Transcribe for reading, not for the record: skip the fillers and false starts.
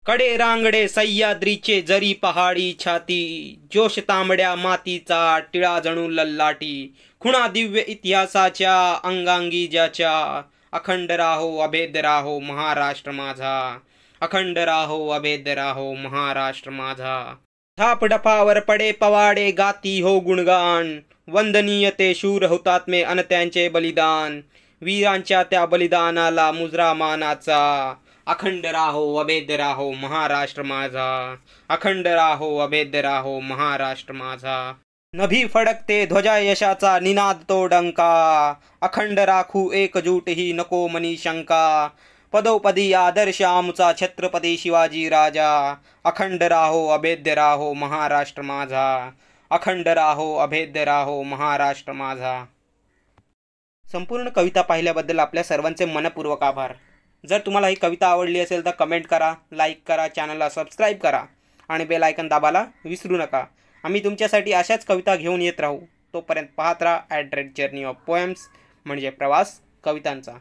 कडे रांगडे सह्याद्रीचे जरी पहाडी छाती, जोश तांबड्या मातीचा टिळा जणू लल्लाटी, खुणा दिव्य इतिहासाच्या अंगांगी ज्याच्या, अखंड राहो अभेद्य राहो महाराष्ट्र माझा, अखंड राहो अभेद्य राहो महाराष्ट्र माझा। थाप डफावर पडे पवाडे गाती हो गुणगान, वंदनीय ते शूर हुतात्मे अन त्यांचे बलिदान, वीरांच्या त्या बलिदानाला मुजरा मानाचा, अखंड राहो अभेद्य राहो महाराष्ट्र माझा, अखंड राहो अभेद्य राहो महाराष्ट्र माझा। नभी फडकते ध्वजा यशाचा निनाद तो डंका, अखंड राखू एकजूट ही नको मनी शंका, पदोपदी आदर्श आमचा छत्रपती शिवाजी राजा, अखंड राहो अभेद्य राहो महाराष्ट्र माझा, अखंड राहो अभेद्य राहो महाराष्ट्र माझा। संपूर्ण कविता पाहिल्याबद्दल आपल्या सर्वांचे मनपूर्वक आभार। जर तुम्हाला ही कविता आवडली असेल तर कमेंट करा, लाईक करा, चॅनलला सबस्क्राईब करा आणि बेल आयकन दाबायला विसरू नका। आम्ही तुमच्यासाठी अशाच कविता घेऊन येत राहू। तोपर्यंत पाहत राहा @जर्नी ऑफ पोएम्स, म्हणजे प्रवास कवितांचा।